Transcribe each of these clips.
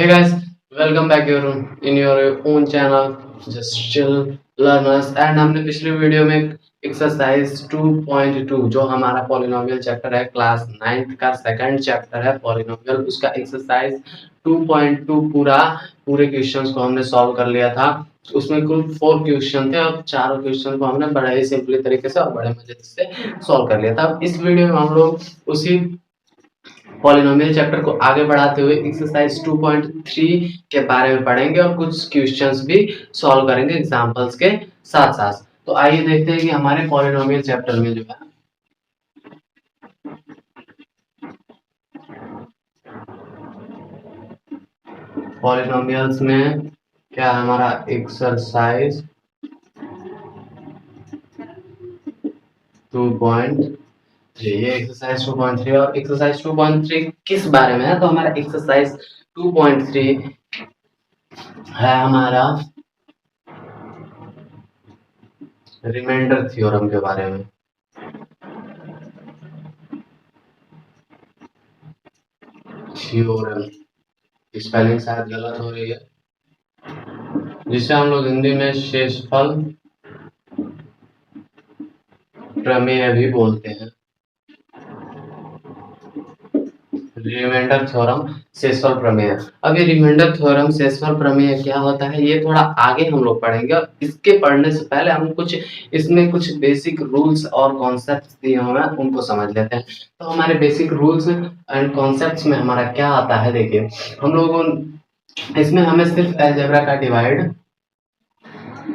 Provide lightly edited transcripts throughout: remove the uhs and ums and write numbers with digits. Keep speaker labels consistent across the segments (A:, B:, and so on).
A: Hey guys, welcome back your in your own channel just chill learners and हमने पिछली video में exercise 2.2 जो हमारा पॉलिनोमियल चैप्टर है क्लास 9th का सेकंड चैप्टर है पॉलिनोमियल उसका एक्सरसाइज 2.2 पूरे क्वेश्चंस को हमने सॉल्व कर लिया था। उसमें कुल 4 क्वेश्चन थे और चारों क्वेश्चन को हमने बड़े ही सिंपली तरीके से और बड़े मजे से सॉल्व कर लिया था। इस वीडियो में हम लोग उसी पॉलिनोमियल चैप्टर को आगे बढ़ाते हुए एक्सरसाइज 2.3 के बारे में पढ़ेंगे और कुछ क्वेश्चंस भी सॉल्व करेंगे एग्जांपल्स के साथ साथ। तो आइए देखते हैं कि हमारे पॉलिनोमियल चैप्टर में जो है पॉलिनोमियल्स में क्या हमारा एक्सरसाइज 2.3 ये एक्सरसाइज 2.3 और एक्सरसाइज 2.3 किस बारे में है? तो हमारा एक्सरसाइज 2.3 है हमारा रिमाइंडर थ्योरम के बारे में। थ्योरम स्पेलिंग शायद गलत हो रही है, जिसे हम लोग हिंदी में शेषफल प्रमेय भी बोलते हैं। रिमाइंडर थ्योरम शेषफल प्रमेय। अब ये रिमाइंडर थ्योरम शेषफल प्रमेय क्या होता है ये थोड़ा आगे हम लोग पढ़ेंगे और इसके पढ़ने से पहले हम कुछ इसमें कुछ बेसिक रूल्स और कॉन्सेप्ट्स दिए हुए हैं उनको समझ लेते हैं। तो हमारे बेसिक रूल्स एंड कॉन्सेप्ट्स में हमारा क्या आता है, देखिए हम लोगों इसमें हमें सिर्फ अलजेब्रा का डिवाइड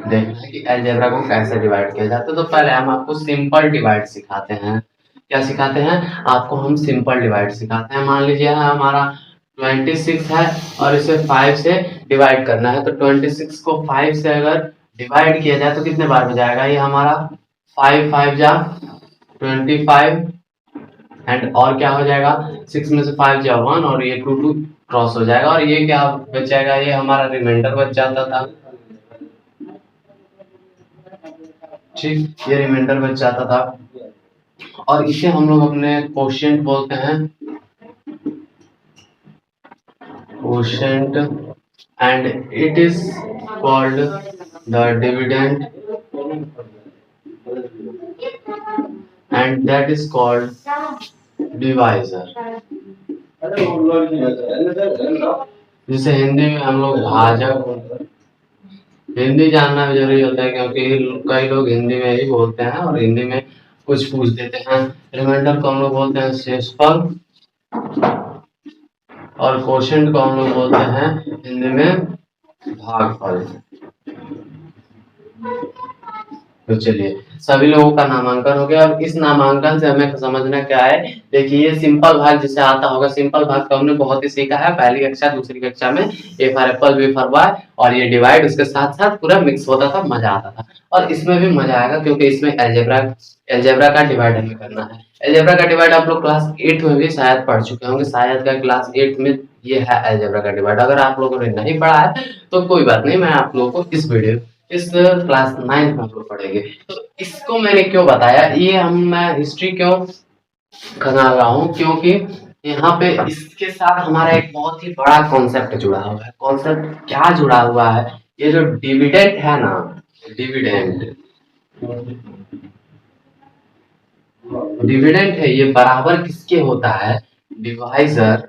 A: देखना है कि अलजेब्रा को कैसे डिवाइड किया जाता है। तो पहले हम आपको सिंपल डिवाइड सिखाते हैं। क्या सिखाते हैं? आपको हम सिंपल डिवाइड सिखाते हैं। मान लीजिए हमारा 26 है और इसे 5 से डिवाइड करना है। तो 26 को 5 से अगर डिवाइड किया जाए तो कितने बार में जाएगा? ये हमारा 5 5 जा 25 एंड और क्या हो जाएगा 6 में से 5 जा 1 और ये 2 2 क्रॉस हो जाएगा और ये क्या बच जाएगा? ये हमारा रिमाइंडर बच जाता था। ठीक, ये रिमाइंडर बच जाता था और इसे हम लोग अपने क्वोशिएंट बोलते हैं। Quotient and it is called the dividend and that is called divisor, जिसे हिंदी में हम लोग भाजक। हिंदी जानना भी जरूरी होता है क्योंकि कई लोग हिंदी में ही बोलते हैं और हिंदी में कुछ पूछ देते हैं। रिमाइंडर को हम लोग बोलते हैं शेषफल और क्वोशिएंट को हम लोग बोलते हैं हिंदी में भागफल। तो चलिए सभी लोगों का नामांकन हो गया। अब इस नामांकन से हमें समझना क्या है, देखिए ये सिंपल भाग जिसे आता होगा, सिंपल भाग का हमने बहुत ही सीखा है पहली कक्षा दूसरी कक्षा में। A for apple, B for boy और ये डिवाइड उसके साथ साथ पूरा मिक्स होता था, मजा आता था। और इसमें भी मजा आएगा क्योंकि इसमें अलजेब्रा का डिवाइड हमें करना है। अलजेब्रा का डिवाइड आप लोग क्लास 8 में भी शायद पढ़ चुके होंगे, शायद का क्लास 8 में ये है अलजेब्रा का डिवाइड। अगर आप लोगों ने नहीं पढ़ा है तो कोई बात नहीं, मैं आप लोगों को इस क्लास 9 में हम लोग पढ़ेंगे। तो इसको मैंने क्यों बताया, ये मैं हिस्ट्री क्यों बना रहा हूँ, क्योंकि यहाँ पे इसके साथ हमारा एक बहुत ही बड़ा कॉन्सेप्ट जुड़ा हुआ है। कॉन्सेप्ट क्या जुड़ा हुआ है? ये जो डिविडेंड है ना, डिविडेंड है ये बराबर किसके होता है? डिवाइजर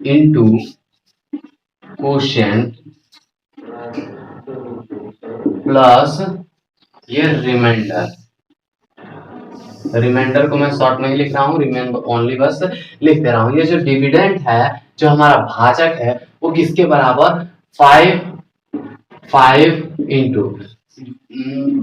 A: इनटू क्वोशिएंट प्लस ये रिमाइंडर। रिमाइंडर को मैं शॉर्ट में ही लिख रहा हूँ, रिमाइंडर ओनली बस लिख दे रहा हूँ। ये जो डिविडेंड है जो हमारा भाजक है वो किसके बराबर? 5 इंटू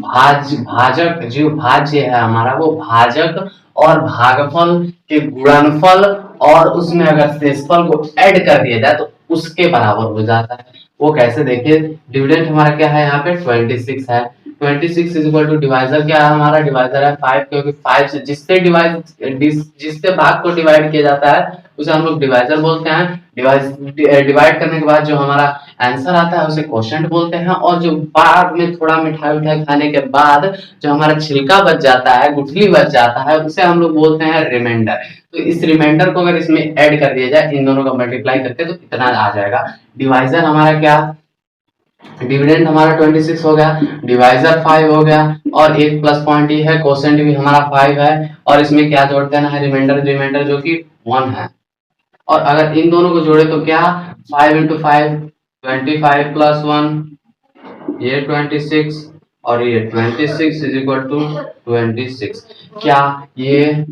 A: भाजक जो भाज्य है हमारा वो भाजक और भागफल के गुणनफल और उसमें अगर शेषफल को ऐड कर दिया जाए तो उसके बराबर हो जाता है। वो कैसे? देखिए डिविडेंड हमारा क्या है यहाँ पे 26 है, 26 इज इक्वल टू डिवाइजर क्या है हमारा, डिवाइजर है 5, क्योंकि 5 से जिससे भाग को डिवाइड किया जाता है उसे हम लोग डिवाइजर बोलते हैं। डिवाइड करने के बाद जो हमारा आंसर आता है उसे क्वोशिएंट बोलते हैं, और जो बाद में थोड़ा मिठाई उठाई खाने के बाद जो हमारा छिलका बच जाता है, गुठली बच जाता है, उसे हम लोग बोलते हैं रिमाइंडर। तो इस रिमाइंडर को अगर इसमें ऐड कर दिया जाए, इन दोनों का मल्टीप्लाई करके, तो इतना आ जाएगा। डिवाइजर हमारा क्या, डिविडेंड हमारा 26 हो गया, डिवाइजर 5 हो गया, और एक प्लस पॉइंट ये है क्वोशिएंट भी हमारा 5 है, और इसमें क्या जोड़ देना है, रिमाइंडर जो कि 1 है। और अगर इन दोनों को जोड़े तो क्या, 5 इंटू 5 25 प्लस 1 ये 26, और ये 26 इज इक्वल टू 26। क्या ये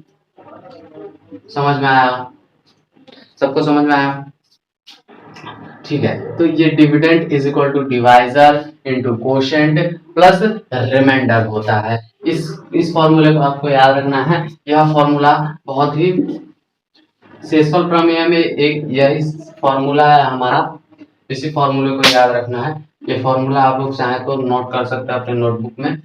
A: समझ में आया, सबको समझ में आया? ठीक है, तो ये dividend is equal to divisor into quotient plus remainder होता है। इस फॉर्मूले को आपको याद रखना है। यह फॉर्मूला बहुत ही शेषफल प्रमेय में एक यही फॉर्मूला है हमारा, इसी फॉर्मूले को याद रखना है। ये फॉर्मूला आप लोग चाहे तो नोट कर सकते हैं अपने नोटबुक में,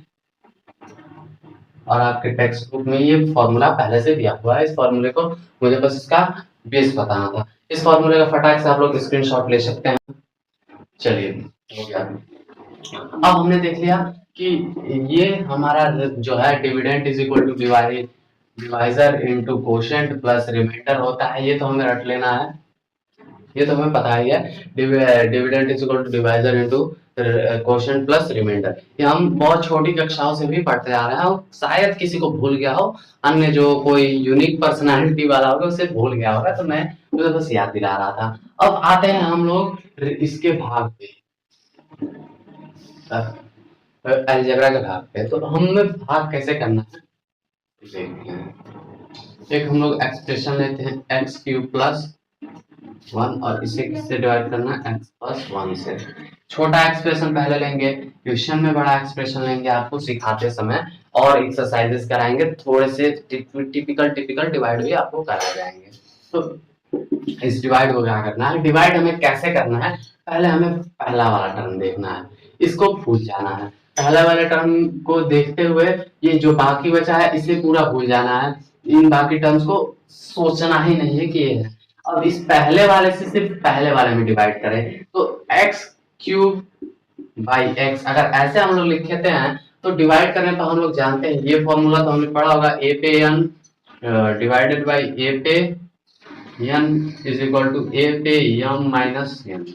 A: और आपके टेक्स्ट बुक में ये फॉर्मूला पहले से दिया हुआ है। इस फॉर्मूले को मुझे बस इसका बेस बताना था। इस फॉर्मूले का फटाक से आप लोग स्क्रीनशॉट ले सकते हैं। चलिए हो गया। अब हमने देख लिया कि ये हमारा जो है dividend is equal to divisor into quotient plus remainder होता है। ये तो हमें रट लेना है, ये तो हमें पता ही है। Dividend is equal to divisor into quotient plus remainder. ये हम बहुत छोटी कक्षाओं से भी पढ़ते आ रहे हैं, और शायद किसी को भूल गया हो, अन्य जो कोई यूनिक पर्सनालिटी वाला होगा उसे भूल गया होगा, तो मैं मुझे बस याद दिला रहा था। अब आते हैं हम लोग इसके भाग पे, अलजेब्रा के भाग पे। तो हमें भाग कैसे करना है देखते हैं। एक हम लोग एक्सप्रेशन लेते हैं एक्स क्यूब प्लस 1, और इसे किससे डिवाइड करना है, x प्लस 1 से। छोटा एक्सप्रेशन पहले लेंगे, क्वेश्चन में बड़ा एक्सप्रेशन लेंगे आपको सिखाते समय, और एक्सरसाइजेस कराएंगे, थोड़े से टिपिकल डिवाइड भी आपको कराए जाएंगे। तो इस डिवाइड को क्या करना है, डिवाइड हमें कैसे करना है, पहले हमें पहला वाला टर्म देखना है, इसको भूल जाना है। पहला वाले टर्म को देखते हुए ये जो बाकी बचा है इसे पूरा भूल जाना है, इन बाकी टर्म्स को सोचना ही नहीं है कि ये है। अब इस पहले वाले से सिर्फ पहले वाले में डिवाइड करें, तो एक्स क्यूब बाई एक्स, अगर ऐसे हम लोग लिखते हैं तो डिवाइड करने पर हम लोग जानते हैं, ये फॉर्मूला तो हमने पढ़ा होगा, ए पे एन डिवाइडेड बाई ए पे एन इज इक्वल टू ए पे एम माइनस एन,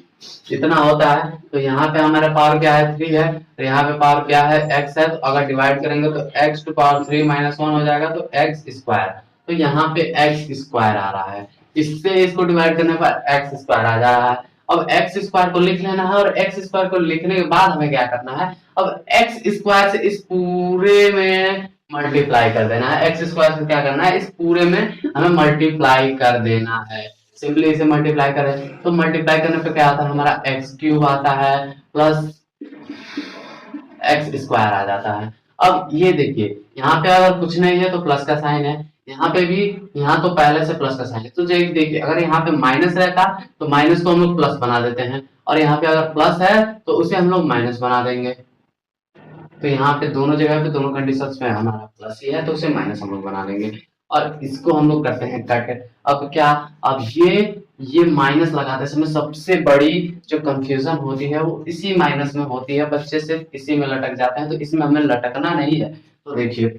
A: इतना होता है। तो यहाँ पे हमारा पावर क्या है, 3 है, तो यहाँ पे पावर क्या है, x है, तो अगर डिवाइड करेंगे तो x टू पावर 3 माइनस 1 हो जाएगा, तो x स्क्वायर। तो यहाँ पे x स्क्वायर आ रहा है, इससे इसको डिवाइड करने पर x स्क्वायर आ जा रहा है। अब x स्क्वायर को लिख लेना है, और x स्क्वायर को लिखने के बाद हमें क्या करना है, अब x स्क्वायर से इस पूरे में मल्टीप्लाई कर देना है। x स्क्वायर से क्या करना है, इस पूरे में हमें मल्टीप्लाई कर देना है। सिंपली इसे मल्टीप्लाई करें, तो मल्टीप्लाई करने पे क्या आता है, हमारा एक्स क्यूब आता है प्लस एक्स स्क्वायर आ जाता है। अब ये देखिए, यहाँ पे अगर कुछ नहीं है तो प्लस का साइन है, यहाँ पे भी, यहाँ तो पहले से प्लस का साइन है, तो देखिए अगर यहाँ पे माइनस रहता तो माइनस को हम लोग प्लस बना देते हैं, और यहाँ पे अगर प्लस है तो उसे हम लोग माइनस बना देंगे। तो यहाँ पे दोनों जगह पे दोनों कंडीशंस में हमारा प्लस ही है, तो उसे माइनस हम लोग बना देंगे, और इसको हम लोग करते हैं कट। अब क्या, अब ये माइनस लगाते समय सबसे बड़ी जो कंफ्यूजन होती है वो इसी माइनस में होती है, बच्चे सिर्फ इसी में लटक जाते हैं, तो इसमें हमें लटकना नहीं है। तो देखिए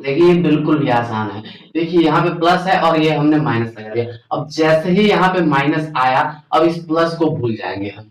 A: ये बिल्कुल भी आसान है। देखिए यहाँ पे प्लस है और ये हमने माइनस लगा दिया, अब जैसे ही यहाँ पे माइनस आया, अब इस प्लस को भूल जाएंगे हम।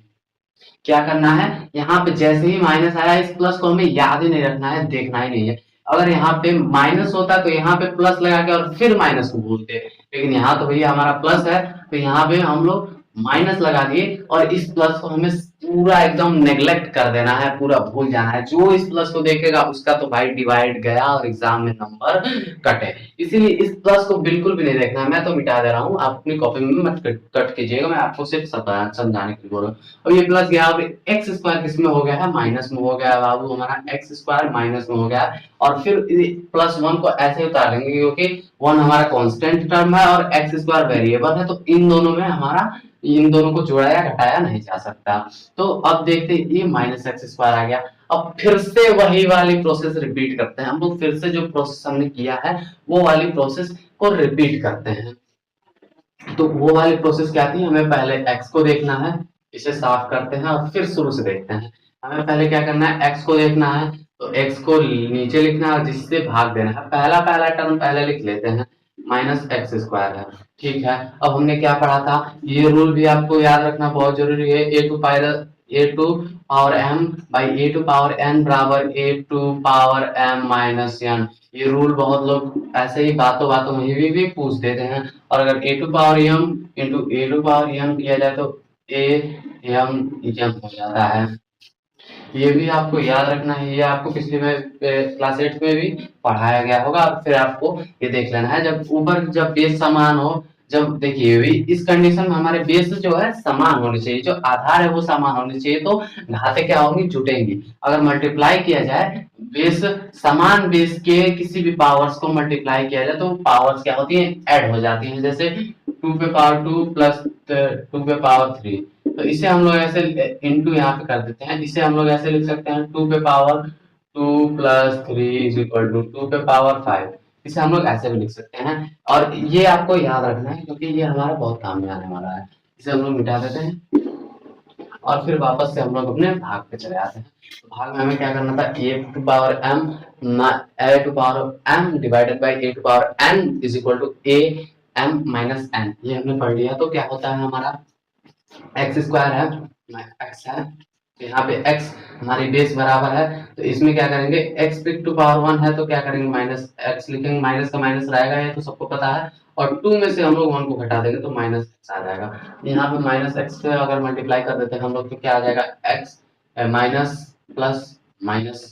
A: क्या करना है, यहाँ पे जैसे ही माइनस आया इस प्लस को हमें याद ही नहीं रखना है, देखना ही नहीं है। अगर यहाँ पे माइनस होता तो यहाँ पे प्लस लगा के और फिर माइनस को भूलते, लेकिन यहाँ तो भैया हमारा प्लस है, तो यहाँ पे हम लोग माइनस लगा दिए, और इस प्लस को हमें पूरा एकदम नेग्लेक्ट कर देना है, पूरा भूल जाना है। जो इस प्लस को देखेगा उसका तो भाई डिवाइड गया और एग्जाम में नंबर कटे। इसीलिए इस प्लस को बिल्कुल भी नहीं देखना है, मैं तो मिटा दे रहा हूँ, आप अपनी कॉपी में मत कट कीजिएगा, मैं आपको सिर्फ समझाने के लिए बोल रहा हूँ। अब ये प्लस गया, अब एक्स स्क्वायर किसमें हो गया है, माइनस में हो गया बाबू, हमारा एक्स स्क्वायर माइनस में हो गया, और फिर प्लस 1 को ऐसे उतार लेंगे, क्योंकि 1 हमारा कांस्टेंट टर्म है और एक्स स्क्वायर वेरिएबल है, तो इन दोनों को जोड़ा या घटाया नहीं जा सकता। तो अब देखते हैं ये माइनस एक्स स्क्वायर आ गया। अब फिर से वही वाली प्रोसेस रिपीट करते हैं हम लोग, फिर से जो प्रोसेस हमने किया है वो वाली प्रोसेस को रिपीट करते हैं। तो वो वाली प्रोसेस क्या थी, हमें पहले x को देखना है, इसे साफ करते हैं और फिर शुरू से देखते हैं। हमें पहले क्या करना है, x को देखना है, तो x को नीचे लिखना है और जिससे भाग देना है। पहला पहला टर्म पहले लिख लेते हैं, माइनस एक्स स्क्वायर है। ठीक है, अब हमने क्या पढ़ा था, ये रूल भी आपको याद रखना बहुत जरूरी है। A to power m by a to power n बराबर a to power m minus n. ये रूल बहुत लोग ऐसे ही बातों बातों में भी पूछ देते हैं। और अगर a to power m into a to power m किया जाए तो ए एम एम हो जाता है। ये भी आपको याद रखना है, ये आपको पिछले में क्लास 8 में भी पढ़ाया गया होगा। फिर आपको ये देख लेना है, जब ऊपर जब बेस समान हो, जब देखिए इस कंडीशन में हमारे बेस जो है समान होने चाहिए, जो आधार है वो समान होने चाहिए, तो घातें क्या होंगी, जुटेंगी। अगर मल्टीप्लाई किया जाए बेस, समान बेस के किसी भी पावर्स को मल्टीप्लाई किया जाए तो पावर्स क्या होती है, ऐड हो जाती है। जैसे 2 पे पावर 2 प्लस 2 पे पावर 3, तो इसे हम लोग ऐसे इंटू यहाँ पे कर देते हैं। इसे हम लोग ऐसे लिख सकते हैं 2 पे power 2 plus 3 is equal to 2 पे पावर 5। इसे हम लोग ऐसे भी लिख सकते हैं। और ये आपको याद रखना है क्योंकि ये हमारा बहुत काम में आने वाला है। इसे हम लोग मिटा देते हैं और फिर वापस से हम लोग अपने भाग पे चले आते हैं। तो भाग में हमें क्या करना था, a to power m divided by a to power n is equal to a m minus n. ये हमने पढ़ लिया। तो क्या होता है, हमारा एक्स स्क्वायर है, एक्स है, तो यहाँ पे x हमारी बेस बराबर है, तो इसमें क्या करेंगे, x टू पावर 1 है तो क्या करेंगे, माइनस x लिखेंगे, माइनस का माइनस रहेगा, ये तो सबको पता है। और 2 में से हम लोग 1 को घटा देंगे तो माइनस x आ जाएगा। यहाँ पे माइनस x से अगर मल्टीप्लाई कर देते हैं हम लोग तो क्या आ जाएगा, x माइनस प्लस माइनस।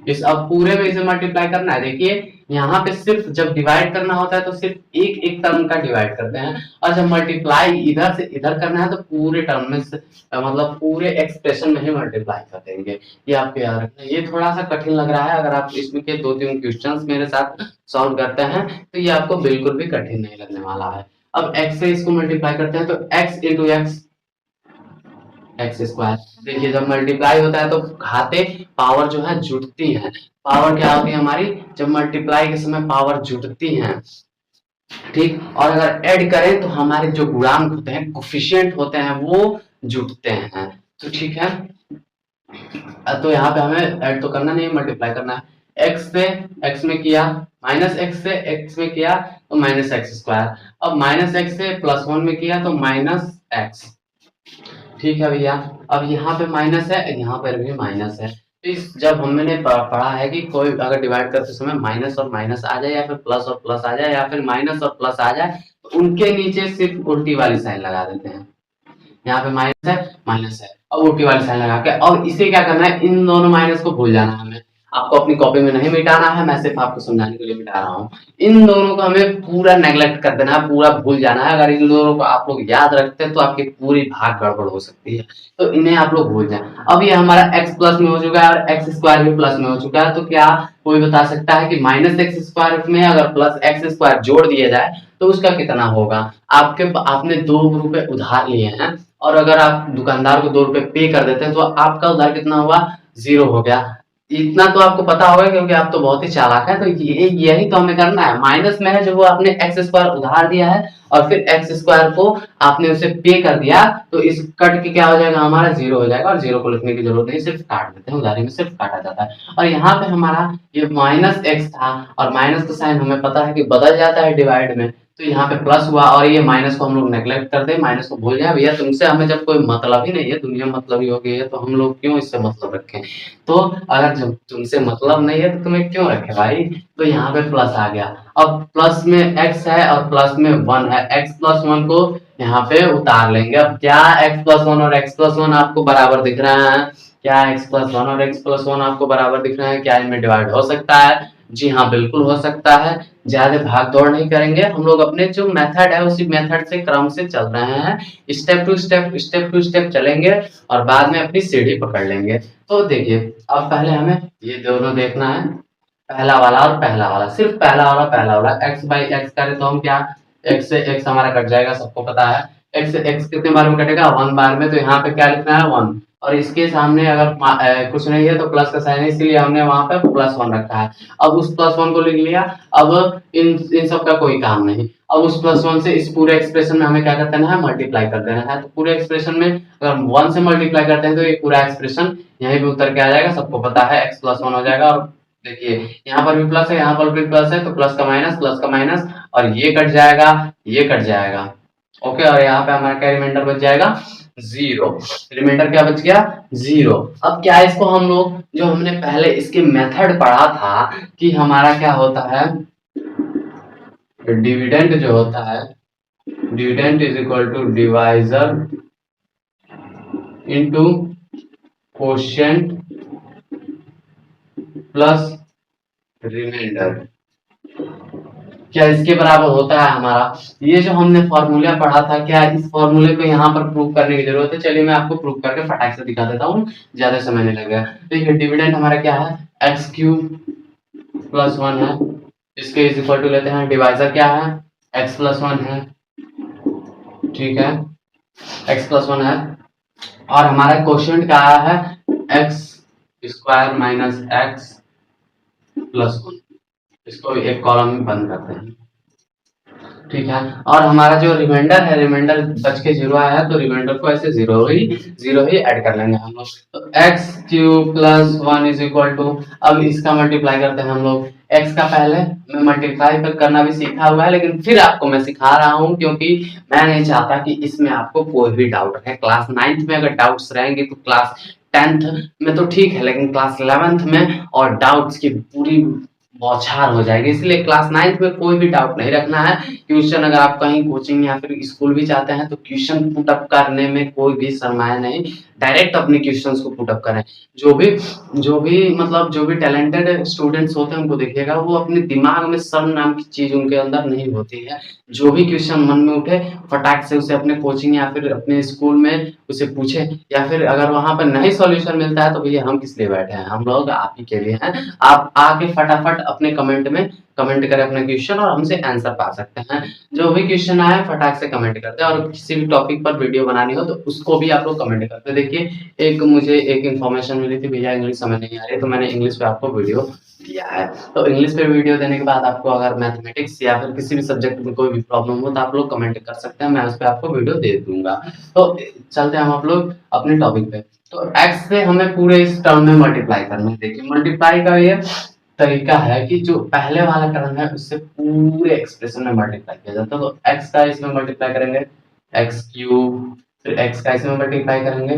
A: इस अब पूरे में इसे मल्टीप्लाई करना है। देखिए यहाँ पे सिर्फ जब डिवाइड करना होता है तो सिर्फ एक एक टर्म का डिवाइड करते हैं, और जब मल्टीप्लाई इधर से इधर करना है तो पूरे टर्म में से, मतलब पूरे एक्सप्रेशन में ही मल्टीप्लाई कर देंगे। ये आपको याद रखना है। ये थोड़ा सा कठिन लग रहा है, अगर आप इसमें के 2-3 क्वेश्चंस मेरे साथ सॉल्व करते हैं तो ये आपको बिल्कुल भी कठिन नहीं लगने वाला है। अब x से इसको मल्टीप्लाई करते हैं तो x इंटू एक्स स्क्वायर। देखिए जब मल्टीप्लाई होता है तो घाते पावर जो है जुटती है। पावर क्या होती है हमारी, जब मल्टीप्लाई के समय पावर जुटती हैं, ठीक। और अगर ऐड करें तो हमारे जो गुणांक होते हैं, कोफिशिएंट होते हैं, वो जुटते हैं। तो ठीक है, तो यहाँ पे हमें ऐड तो करना नहीं, मल्टीप्लाई करना है। x से x में किया, माइनस x से x में किया तो माइनस एक्स स्क्वायर। अब माइनस x से प्लस 1 में किया तो माइनस x। ठीक है भैया, अब यहाँ पे माइनस है, यहाँ पर भी माइनस है। तो इस जब हमने पढ़ा है कि कोई अगर डिवाइड करते समय माइनस और माइनस आ जाए या फिर प्लस और प्लस आ जाए या फिर माइनस और प्लस आ जाए तो उनके नीचे सिर्फ उल्टी वाली साइन लगा देते हैं। यहाँ पे माइनस है, अब उल्टी वाली साइन लगा के, और इसे क्या करना है, इन दोनों माइनस को भूल जाना है हमें। आपको अपनी कॉपी में नहीं मिटाना है, मैं सिर्फ आपको समझाने के लिए मिटा रहा हूँ। इन दोनों को हमें पूरा नेग्लेक्ट कर देना है, पूरा भूल जाना है। अगर इन दोनों को आप लोग याद रखते हैं तो आपकी पूरी भाग गड़बड़ हो सकती है, तो इन्हें आप लोग भूल जाएं। अब ये हमारा x प्लस में हो चुका है और एक्स स्क्वायर भी प्लस में हो चुका है, तो क्या कोई बता सकता है कि माइनस एक्स स्क्वायर में अगर प्लस एक्स स्क्वायर जोड़ दिया जाए तो उसका कितना होगा। आपने 2 रुपए उधार लिए हैं और अगर आप दुकानदार को 2 रुपए पे कर देते हैं तो आपका उधार कितना हुआ, 0 हो गया। इतना तो आपको पता होगा क्योंकि आप तो बहुत ही चालाक है। तो यही तो हमें करना है। माइनस में है जो वो आपने एक्स स्क्वायर उधार दिया है और फिर एक्स स्क्वायर को आपने उसे पे कर दिया, तो इस कट के क्या हो जाएगा, हमारा 0 हो जाएगा। और 0 को लिखने की जरूरत नहीं, सिर्फ काट देते हैं, उधारी में सिर्फ काटा जाता है। और यहाँ पे हमारा ये माइनस एक्स था और माइनस का साइन हमें पता है कि बदल जाता है डिवाइड में, तो यहाँ पे प्लस हुआ और ये माइनस को हम लोग नेग्लेक्ट कर दे, माइनस को भूल जाए। भैया तुमसे हमें जब कोई मतलब ही नहीं है, दुनिया मतलब ही हो गई है, तो हम लोग क्यों इससे मतलब रखें। तो अगर जब तुमसे मतलब नहीं है तो तुम्हें क्यों रखे भाई। तो यहाँ पे प्लस आ गया। अब प्लस में x है और प्लस में 1 है, x प्लस 1 को यहाँ पे उतार लेंगे। अब क्या x प्लस 1 और x प्लस 1 आपको बराबर दिख रहा है, क्या x प्लस 1 और x प्लस 1 आपको बराबर दिख रहे हैं, क्या इनमें डिवाइड हो सकता है। जी हाँ बिल्कुल हो सकता है। ज्यादा भाग दौड़ नहीं करेंगे हम लोग, अपने जो मेथड है उसी मेथड से क्रम से चल रहे हैं, स्टेप टू स्टेप चलेंगे और बाद में अपनी सीढ़ी पकड़ लेंगे। तो देखिए अब पहले हमें ये दोनों देखना है, पहला वाला और पहला वाला, सिर्फ पहला वाला x बाई एक्स करें तो हम क्या, x से x हमारा कट जाएगा, सबको पता है। x कितने बार में कटेगा, 1 बार में, तो यहाँ पे क्या लिखना है 1, और इसके सामने अगर कुछ नहीं है तो प्लस का साइन है, इसीलिए हमने वहां पे +1 रखा है। अब उस +1 को लिख लिया। अब इन सब का कोई काम नहीं। अब उस +1 से इस पूरे एक्सप्रेशन में हमें क्या कर देना है, मल्टीप्लाई कर देना है। तो पूरे एक्सप्रेशन में अगर हम 1 से मल्टीप्लाई करते हैं तो ये पूरा एक्सप्रेशन यहीं पे उतर के आ जाएगा, सबको पता है x +1 हो जाएगा। और देखिए यहाँ पर भी प्लस है, यहाँ पर भी प्लस है, तो प्लस का माइनस, और ये कट जाएगा, ये कट जाएगा। ओके, और यहाँ पे हमारा क्या रिमाइंडर बच जाएगा, 0। रिमाइंडर क्या बच गया, 0। अब क्या इसको हम लोग, जो हमने पहले इसके मेथड पढ़ा था कि हमारा क्या होता है, डिविडेंड जो होता है, dividend is equal to divisor into quotient plus remainder, क्या इसके बराबर होता है हमारा। ये जो हमने फॉर्मूला पढ़ा था, क्या इस फॉर्मूले को यहाँ पर प्रूव करने की जरूरत है? चलिए मैं आपको प्रूव करके फटाक से दिखा देता हूँ, ज्यादा समय नहीं लगेगा। देखिए डिविडेंड हमारा क्या है, x³ + 1 है, इसके इज इक्वल टू लेते हैं, डिवाइजर क्या है, x + 1 है, ठीक है, x + 1 है, और हमारा क्वोशिएंट क्या है, x² - x + 1। इसको एक कॉलम में बंद करते हैं, ठीक है। और हमारा जो रिमाइंडर है, रिमाइंडर बच के 0 आया है, तो रिमाइंडर को ऐसे 0 ही ऐड कर लेंगे हम लोग। तो x³ + 1 इज इक्वल टू, अब इसका मल्टीप्लाई करते हैं हम लोग। x का पहले मैं मल्टीप्लाई करना भी सीखा हुआ है, लेकिन फिर आपको मैं सिखा रहा हूँ, क्योंकि मैं नहीं चाहता कि इसमें आपको कोई भी डाउट रहे। क्लास 9th में अगर डाउट्स रहेंगे तो क्लास 10th में तो ठीक है, लेकिन क्लास 11th में और डाउट्स की पूरी बौछार हो जाएगी। इसलिए क्लास 9th में कोई भी डाउट नहीं रखना है। क्वेश्चन अगर आप कहीं कोचिंग या फिर स्कूल भी जाते हैं तो क्वेश्चन पुट अप करने में कोई भी शर्माए नहीं, डायरेक्ट अपने क्वेश्चंस को पुट अप करें। जो भी टैलेंटेड स्टूडेंट्स होते हैं उनको देखिएगा, वो अपने दिमाग में शर्म नाम की चीज उनके अंदर नहीं होती है। जो भी क्वेश्चन मन में उठे फटाक से उसे अपने कोचिंग या फिर अपने स्कूल में उसे पूछे, या फिर अगर वहां पर नहीं सॉल्यूशन मिलता है तो भैया हम किस लिए बैठे हैं, हम लोग आप ही के लिए हैं। आप आके फटाफट अपने कमेंट में कमेंट करें अपना क्वेश्चन और हमसे आंसर पा सकते हैं। जो भी क्वेश्चन आए फटाक से कमेंट करते हैं, और किसी भी टॉपिक पर वीडियो बनानी हो तो उसको भी आप लोग कमेंट करते हैं। देखिए मुझे एक इन्फॉर्मेशन मिली थी, भैया इंग्लिश समझ नहीं आ रही, तो मैंने इंग्लिश पे आपको वीडियो दिया है। तो इंग्लिश पे वीडियो देने के बाद आपको अगर मैथमेटिक्स या फिर किसी भी सब्जेक्ट में कोई भी प्रॉब्लम हो तो आप लोग कमेंट कर सकते हैं, मैं उस पर आपको वीडियो दे दूंगा। तो चलते हैं हम आप लोग अपने टॉपिक पे। तो x से हमें पूरे इस टर्म में मल्टीप्लाई करना है। देखिए मल्टीप्लाई का ये तरीका है कि जो पहले वाला टर्म है उससे पूरे एक्सप्रेशन में मल्टीप्लाई किया जाता है। तो x का इसमें मल्टीप्लाई करेंगे, x³, फिर x का इसमें मल्टीप्लाई करेंगे।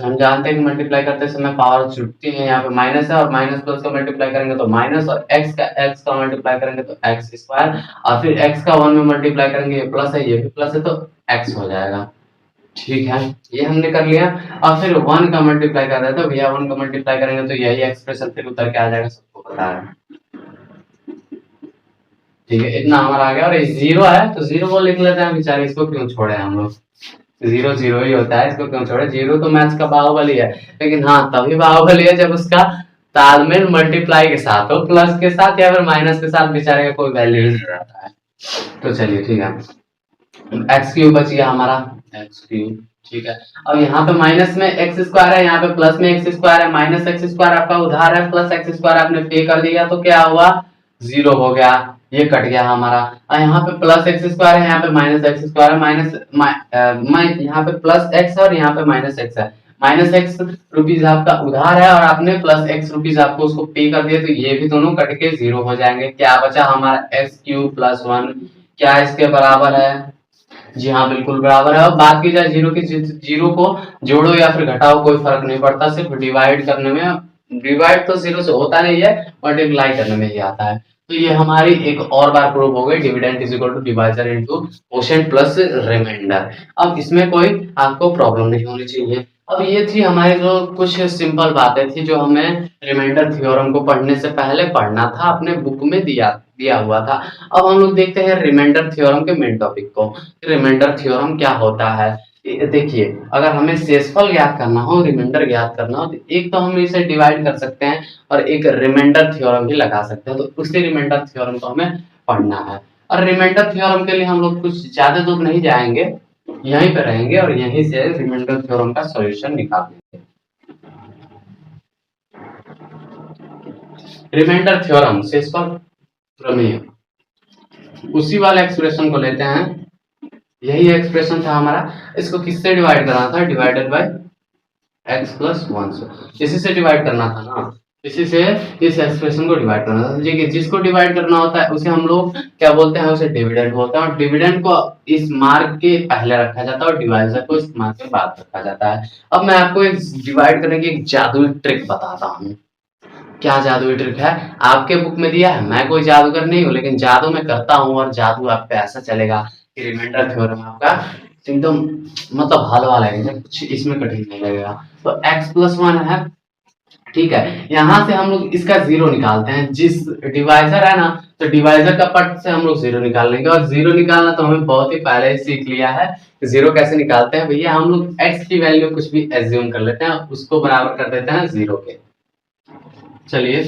A: हम जानते हैं कि मल्टीप्लाई करते समय पावर छूटती है, यहाँ पे माइनस है, और माइनस प्लस का मल्टीप्लाई करेंगे तो माइनस, और x का मल्टीप्लाई करेंगे तो x², और फिर x का 1 में मल्टीप्लाई करेंगे, ये प्लस है, ये भी प्लस है, तो x हो जाएगा, ठीक है। ये हमने कर लिया। और फिर 1 का मल्टीप्लाई कर रहे हैं तो भैया 1 का मल्टीप्लाई करेंगे तो यही एक्सप्रेशन फिर उतर के आ जाएगा, सबको पता है, ठीक है। इतना हमारा आ गया। और ये 0 है तो 0 को लिख लेते हैं बेचारे, इसको क्यों छोड़े हम लोग, 0 ही होता है, इसको क्यों छोड़े। 0 तो मैथ्स का बाहुबली है, लेकिन हाँ तभी बाहुबली है जब उसका तालमेल मल्टीप्लाई के साथ हो, प्लस के साथ या फिर माइनस के साथ, बेचारे का कोई वैल्यू नहीं रहता है। तो चलिए ठीक है, x³ बच गया हमारा, x³, ठीक है। अब यहाँ पे माइनस में x² है, यहाँ पे प्लस में x² है, माइनस x² आपका उधार है, प्लस x² आपने पे कर दिया, तो क्या हुआ, 0 हो गया, ये कट गया हमारा। और यहाँ पे प्लस x² है, यहाँ पे माइनस x² है, यहाँ पे प्लस x और यहाँ पे माइनस x है, माइनस x रुपीज आपका उधार है और आपने प्लस x रुपीज आपको उसको पे कर दिया, तो ये भी दोनों कट के 0 हो जाएंगे। क्या बचा हमारा, x³ + 1, क्या इसके बराबर है, जी हाँ बिल्कुल बराबर है। अब बात की जाए जीरो की, जीरो को जोड़ो या फिर घटाओ कोई फर्क नहीं पड़ता, सिर्फ डिवाइड करने में, डिवाइड तो 0 से होता नहीं है, मल्टीप्लाई करने में ही आता है। तो ये हमारी एक और बार प्रूव हो गई, dividend is equal to divisor into quotient plus remainder. अब इसमें कोई आपको प्रॉब्लम नहीं होनी चाहिए। अब ये थी हमारी जो कुछ सिंपल बातें थी जो हमें रिमाइंडर थ्योरम को पढ़ने से पहले पढ़ना था, अपने बुक में दिया हुआ था। अब हम लोग देखते हैं रिमाइंडर थ्योरम के मेन टॉपिक को। रिमाइंडर थ्योरम क्या होता है, देखिए अगर हमें शेषफल ज्ञात करना हो, रिमाइंडर ज्ञात करना हो, तो एक तो हम इसे डिवाइड कर सकते हैं और एक रिमाइंडर थ्योरम भी लगा सकते हैं। तो उसी रिमाइंडर थ्योरम को हमें पढ़ना है। और रिमाइंडर थ्योरम के लिए हम लोग कुछ ज्यादा दूर नहीं जाएंगे, यहीं पे रहेंगे और यहीं से रिमाइंडर थ्योरम का सॉल्यूशन निकाल लेंगे। रिमाइंडर थ्योरम शेषफल प्रमेय, उसी वाले एक्सप्रेशन को लेते हैं, यही एक्सप्रेशन था हमारा, इसको किससे डिवाइड करना था, डिवाइडेड बाय x+1 से, इसी से डिवाइड करना था ना, इसी से इस एक्सप्रेशन को डिवाइड करना था। देखिए जिसको डिवाइड करना होता है उसे हम लोग क्या बोलते हैं, उसे डिविडेंड बोलते हैं, और डिविडेंड को इस मार्क के पहले रखा जाता है और डिवाइजर को इस मार्क के बाद रखा जाता है। अब मैं आपको एक डिवाइड करने की एक जादुई ट्रिक बताता हूँ। क्या जादुई ट्रिक है, आपके बुक में दिया है, मैं कोई जादूगर नहीं हूँ, लेकिन जादू मैं करता हूँ और जादू आप पे ऐसा चलेगा कि रिमाइंडर थ्योरम आपका एकदम मतलब हलवा लगेगा, कुछ इसमें कठिन नहीं लगेगा। तो x+1 है, ठीक है, यहाँ से हम लोग इसका जीरो निकालते हैं, जिस डिवाइजर है ना, तो डिवाइजर का पट से हम लोग जीरो निकाल लेंगे, और जीरो निकालना तो हमें बहुत ही पहले ही सीख लिया है। जीरो कैसे निकालते हैं भैया, हम लोग x की वैल्यू कुछ भी एज्यूम कर लेते हैं, उसको बराबर कर देते हैं जीरो के। चलिए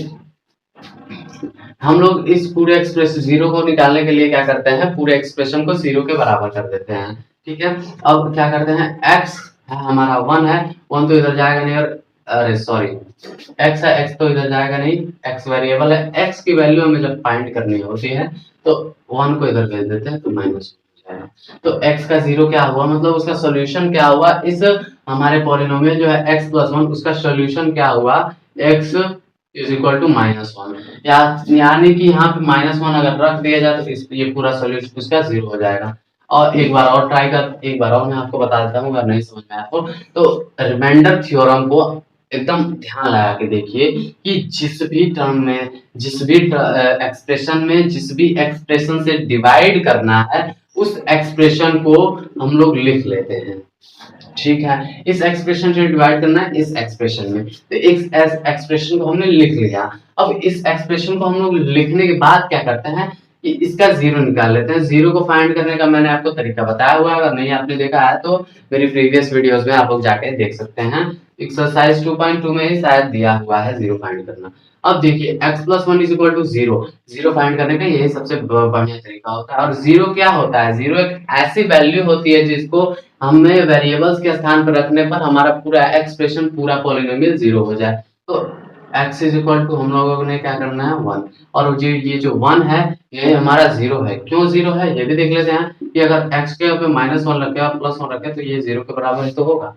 A: हम लोग इस पूरे एक्सप्रेशन जीरो को निकालने के लिए क्या करते हैं, पूरे एक्सप्रेशन को जीरो के बराबर कर देते हैं, ठीक है। अब क्या करते हैं, x है हमारा 1 है, 1 तो इधर जाएगा नहीं, और अरे सॉरी x है, x तो इधर जाएगा नहीं, x वेरिएबल है, x की वैल्यू हमें जब फाइंड करनी होती है तो 1 को इधर भेज देते हैं तो माइनस हो जाएगा। तो x का जीरो क्या हुआ, मतलब उसका सोल्यूशन क्या हुआ, इस हमारे पॉलिनोमियल जो है x+1 उसका सोल्यूशन क्या हुआ, x इज इक्वल टू -1, यानी कि यहाँ पे -1 अगर रख दिया जाए तो इस ये पूरा सोल्यूशन उसका जीरो हो जाएगा। और एक बार और ट्राई कर, एक बार और मैं आपको बता देता हूँ अगर नहीं समझ में आया तो रिमाइंडर थ्योरम को एकदम ध्यान लगा के देखिए कि जिस भी टर्म में, जिस भी एक्सप्रेशन में, जिस भी एक्सप्रेशन से डिवाइड करना है उस एक्सप्रेशन को हम लोग लिख लेते हैं, ठीक है। इस एक्सप्रेशन से डिवाइड करना है इस एक्सप्रेशन में, तो इस एक्सप्रेशन को हमने लिख लिया। अब इस एक्सप्रेशन को हम लोग लिखने के बाद क्या करते हैं कि इसका जीरो निकाल लेते हैं। जीरो को फाइंड करने का मैंने आपको तरीका बताया हुआ है, अगर नहीं आपने देखा है तो मेरी प्रीवियस वीडियोस में आप लोग जाके देख सकते हैं, एक्सरसाइज 2.2 में ही शायद दिया हुआ है जीरो फाइंड करना। अब देखिए x+1 is equal to zero, zero find करने का यही सबसे बढ़िया तरीका होता है। और जीरो क्या होता है, जीरो एक ऐसी वैल्यू होती है जिसको हमें वेरिएबल्स के स्थान पर रखने पर हमारा पूरा एक्सप्रेशन, पूरा पॉलिनोमियल जीरो हो जाए। तो x इज इक्वल टू हम लोगों ने क्या करना है 1, और जो ये जो 1 है ये हमारा जीरो है। क्यों जीरो है ये भी देख लेते हैं कि अगर x के ऊपर -1 रखे और +1 रखे तो ये जीरो के बराबर ही तो होगा,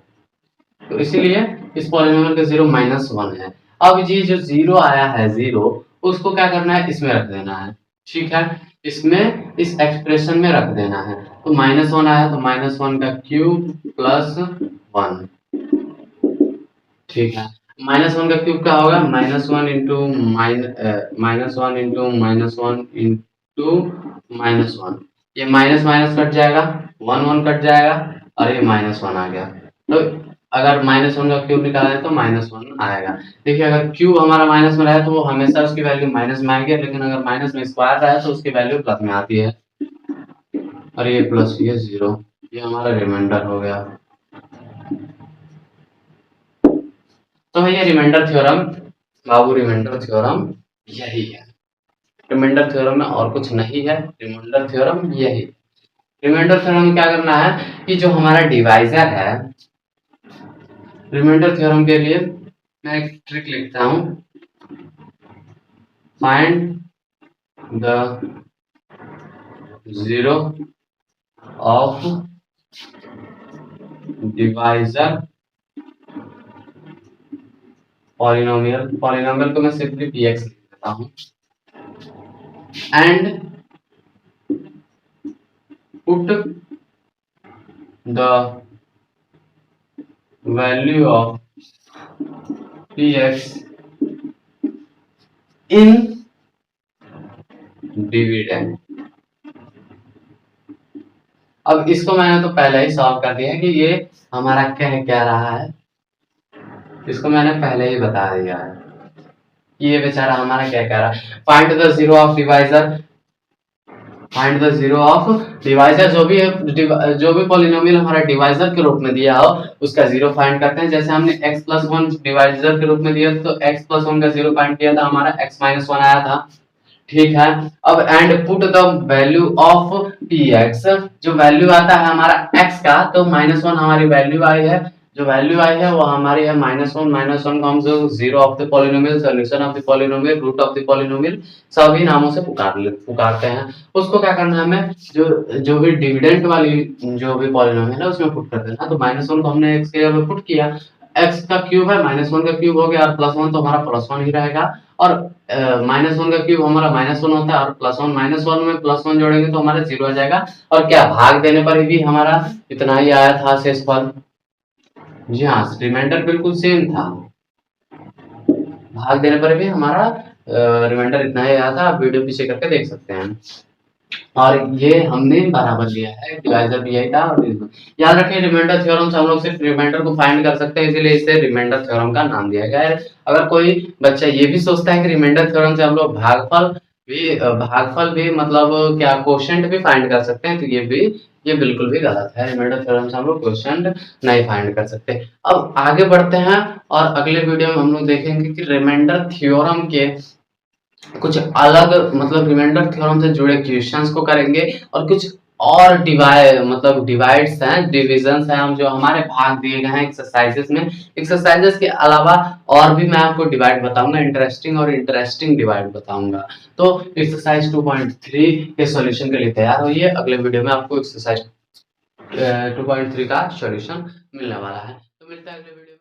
A: तो इसीलिए इस पॉलिनोमियल का जीरो -1 है। अब ये जो जीरो आया है जीरो, उसको क्या करना है, इसमें रख देना है, ठीक है, इसमें इस एक्सप्रेशन में रख देना है। तो -1 आया तो -1 का क्यूब प्लस 1, ठीक है। -1 का क्यूब क्या होगा, -1 इंटू -1 इंटू -1 इंटू -1, ये माइनस माइनस कट जाएगा, 1 1 कट जाएगा और ये -1 आ गया। तो अगर -1 का क्यूब निकाला है तो -1 आएगा। देखिए अगर क्यूब हमारा माइनस में रहा है तो वो हमेशा उसकी वैल्यू माइनस में आएगी, लेकिन अगर माइनस में स्क्वायर रहा है तो उसकी वैल्यू प्लस में आती है, और ये प्लस ये जीरो, ये हमारा रिमाइंडर हो गया। तो भैया रिमाइंडर थ्योरम, बाबू रिमाइंडर थ्योरम यही है। रिमाइंडर थ्योरम में और कुछ नहीं है, रिमाइंडर थ्योरम यही। रिमाइंडर थ्योरम में क्या करना है कि जो हमारा डिवाइजर है, रिमाइंडर थ्योरम के लिए मैं एक ट्रिक लिखता हूं, find the zero of divisor polynomial, polynomial को मैं सिंपली px लिख देता हूं, and put the value of px in dividend. अब इसको मैंने तो पहले ही सॉल्व कर दिया है कि ये हमारा क्या रहा है, इसको मैंने पहले ही बता दिया है कि ये बेचारा हमारा क्या कह रहा है, find the zero of divisor, find the zero of divisor, जो भी है, जो भी पॉलिनोमियल हमारा डिवाइजर के रूप में दिया हो उसका जीरो फाइंड करते हैं। जैसे हमने x+1 डिवाइजर के रूप में दिया तो x+1 का जीरो फाइंड किया था, हमारा x-1 आया था, ठीक है। अब and put the value of P x, जो वैल्यू आता है हमारा एक्स का, तो -1 हमारी वैल्यू आई है, जो वैल्यू आई है वो हमारी है -1 को हम जो zero of the polynomial, solution of the polynomial, root of the polynomial, सभी नामों से पुकारते हैं। उसको क्या करना है हमें, जो जो भी डिविडेंट वाली जो भी पॉलिनोमियल है उसमें पुट कर देना। तो -1 को हमने एक्स के जगह पुट किया, एक्स का क्यूब है, -1 का क्यूब हो गया, और +1 तो हमारा +1 ही रहेगा, और -1 का क्यूब हमारा -1 होता है, और +1 -1 में +1 जोड़ेंगे तो हमारा 0 आ जाएगा। और क्या भाग देने पर भी हमारा इतना ही आया था शेषफल। जी हाँ, रिमाइंडर बिल्कुल सेम था, भाग देने पर भी हमारा रिमाइंडर इतना ही आया था। आप वीडियो पीछे करके देख सकते हैं। और ये हमने बराबर लिया है, डिवाइजर भी यही था। और याद रखें, रिमाइंडर थ्योरम से हम लोग सिर्फ रिमाइंडर को फाइंड कर सकते हैं, इसीलिए इसे रिमाइंडर थ्योरम का नाम दिया गया है। अगर कोई बच्चा ये भी सोचता है कि रिमाइंडर थ्योरम से हम लोग भागफल भी मतलब क्या क्वोशिएंट भी फाइंड कर सकते हैं, तो ये बिल्कुल भी गलत है। रिमाइंडर थ्योरम से हम लोग क्वोशिएंट नहीं फाइंड कर सकते। अब आगे बढ़ते हैं, और अगले वीडियो में हम लोग देखेंगे कि रिमाइंडर थ्योरम के कुछ अलग मतलब रिमाइंडर थ्योरम से जुड़े क्वेश्चंस को करेंगे, और कुछ और डिवाइड्स हैं, डिविजन्स हैं, हम जो हमारे भाग दिए गए हैं एक्सरसाइजेस में। एक्सरसाइजेस के अलावा और भी मैं आपको डिवाइड बताऊंगा, इंटरेस्टिंग डिवाइड बताऊंगा। तो एक्सरसाइज 2.3 के सॉल्यूशन के लिए तैयार होइए। अगले वीडियो में आपको एक्सरसाइज 2.3 का सॉल्यूशन मिलने वाला है। तो मिलता है अगले वीडियो में।